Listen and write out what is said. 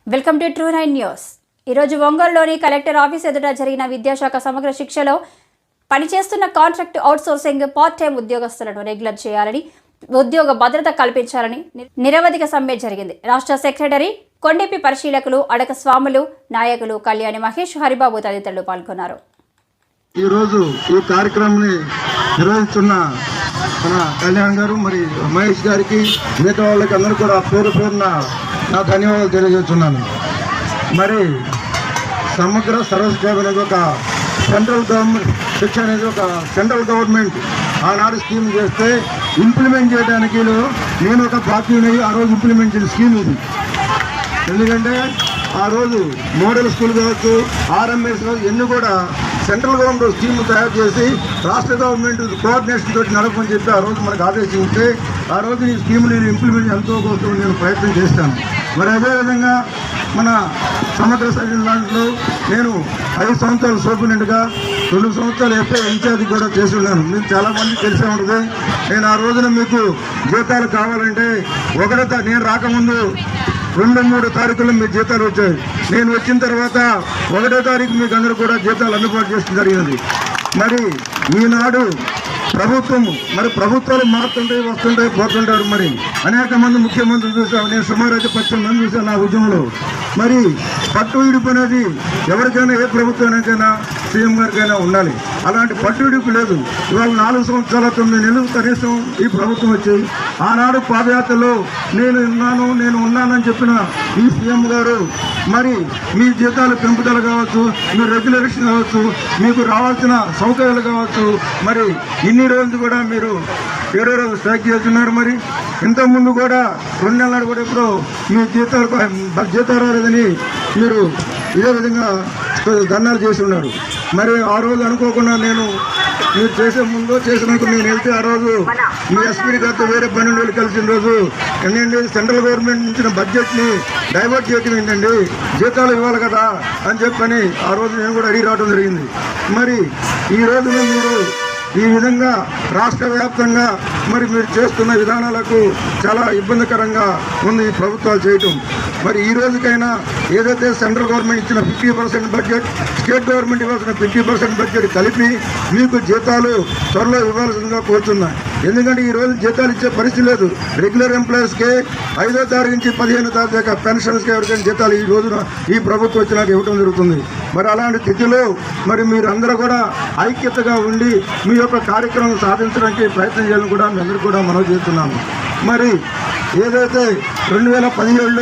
Welcome to true 9 news. ఈరోజు ఒంగోలులోని collector office ఎదుట జరిగిన విద్యాశాఖ సమగ్ర శిక్షలో పనిచేస్తున్న కాంట్రాక్ట్ అవుట్సోర్సింగ్ పార్ట్ టైం ఉద్యోగస్తులను రెగ్యులర్ చేయాలని, ఉద్యోగ భద్రత కల్పించాలని నిరవధిక సమ్మె జరిగింది. రాష్ట్ర సెక్రటరీ కొండెపి పరిశీలకులు అడక స్వాములు, నాయకులు కళ్యాణి మహేష్, హరిబాబు తదితరులు పాల్గొన్నారు. ఈరోజు ఈ కార్యక్రమాన్ని నిర్వహిస్తున్న మన కళ్యాణ్ గారు, మరి మహేష్ గారికి, మిగతా వాళ్ళకి అందరూ కూడా పేరు పేరున నా ధన్యవాదాలు తెలియజేస్తున్నాను. మరి సమగ్ర సర్వశిక్ష అనేది ఒక సెంట్రల్ గవర్నమెంట్ శిక్ష అనేది ఒక సెంట్రల్ గవర్నమెంట్ ఆనాడు స్కీమ్ చేస్తే ఇంప్లిమెంట్ చేయడానికి నేను ఒక పార్టీని ఆ రోజు ఇంప్లిమెంట్ చేసిన స్కీమ్ ఇది. ఎందుకంటే ఆ రోజు మోడల్ స్కూల్ కావచ్చు, ఆర్ఎంఎస్ కావచ్చు, ఇవన్నీ కూడా సెంట్రల్ గవర్నమెంట్ స్కీమ్ తయారు చేసి రాష్ట్ర గవర్నమెంట్ కోఆర్డినేషన్ తోటి నడపని చెప్పి ఆ రోజు మనకు ఆదేశించి ఆ రోజు ఈ స్కీమ్ నేను ఇంప్లిమెంట్ ఎంతో కోసం నేను ప్రయత్నం చేస్తాను. మరి అదేవిధంగా మన సమగ్ర సర్వీస్ దాంట్లో నేను 5 సంవత్సరాలు సూపరింటెండెంట్గా, 2 సంవత్సరాలు ఎఫ్ఐ ఇన్ఛార్జ్ కూడా చేసి ఉన్నాను. మీకు చాలామంది తెలిసే ఉంటుంది. నేను ఆ రోజున మీకు జీతాలు కావాలంటే నేను రాకముందు 2-3 తారీఖుల్లో మీ జీతాలు వచ్చాయి. నేను వచ్చిన తర్వాత 1వ తారీఖు మీకు అందరూ కూడా జీతాలు అందుబాటు చేయడం జరిగినది. మరి ఈనాడు ప్రభుత్వాలు మారుతుంటాయి, వస్తుంటాయి, పోతుంటారు. మరి అనేక మంది ముఖ్యమంత్రులు చూసాం. నేను సుమారు అయితే 10 మంది చూసాను నా ఉద్యమంలో. మరి పట్టు విడుపు అనేది ఎవరికైనా, ఏ ప్రభుత్వానికైనా, సీఎం గారికైనా ఉండాలి. అలాంటి పట్టు విడుపు లేదు. ఇవాళ 4 సంవత్సరాల 9 నెలలు కనీసం ఈ ప్రభుత్వం వచ్చి ఆనాడు పాదయాత్రలో నేను ఉన్నానని చెప్పిన ఈ సీఎం గారు మరి మీ జీతాలు పెంపుదల కావచ్చు, మీ రెగ్యులేషన్ కావచ్చు, మీకు రావాల్సిన సౌకర్యాలు కావచ్చు, మరి ఇన్ని రోజులు కూడా మీరు 7వ రోజు స్ట్రైక్ చేస్తున్నారు. మరి ఇంతకుముందు కూడా 2 నెలలు కూడా ఇప్పుడు మీ జీతాలు రాలేదని మీరు ఇదే విధంగా ధర్నాలు చేసి ఉన్నారు. మరి ఆ రోజు అనుకోకుండా మీరు చేసే ముందు చేసినాక నేను వెళ్తే ఆ రోజు మీ ఎస్పీ గారితో వేరే 12 కలిసిన రోజు ఏంటండి, సెంట్రల్ గవర్నమెంట్ ఇచ్చిన బడ్జెట్ని డైవర్ట్ చేయడం ఏంటండి, జీతాలు ఇవ్వాలి కదా అని చెప్పని ఆ రోజు నేను కూడా అడిగి రావడం జరిగింది. మరి ఈ రోజున మీరు ఈ విధంగా రాష్ట్ర వ్యాప్తంగా మరి మీరు చేస్తున్న విధానాలకు చాలా ఇబ్బందికరంగా ఉంది ఈ ప్రభుత్వాలు చేయటం. మరి ఈ రోజుకైనా ఏదైతే సెంట్రల్ గవర్నమెంట్ ఇచ్చిన 50% బడ్జెట్, స్టేట్ గవర్నమెంట్ ఇవ్వాల్సిన 50% బడ్జెట్ కలిపి మీకు జీతాలు త్వరలో ఇవ్వాల్సిందిగా కోరుతున్నా. ఎందుకంటే ఈ రోజు జీతాలు ఇచ్చే పరిస్థితి లేదు. రెగ్యులర్ ఎంప్లాయీస్కి 5వ తారీఖు నుంచి 15వ తారీఖు దాకా పెన్షన్స్కి ఎవరికైనా జీతాలు ఈ రోజున ఈ ప్రభుత్వం వచ్చినాక ఇవ్వడం జరుగుతుంది. మరి అలాంటి స్థితిలో మరి మీరు అందరూ కూడా ఐక్యతగా ఉండి మీ యొక్క కార్యక్రమం సాధించడానికి ప్రయత్నం చేయాలని కూడా మీ అందరూ కూడా మనవి చేస్తున్నాము. మరి ఏదైతే 2017లో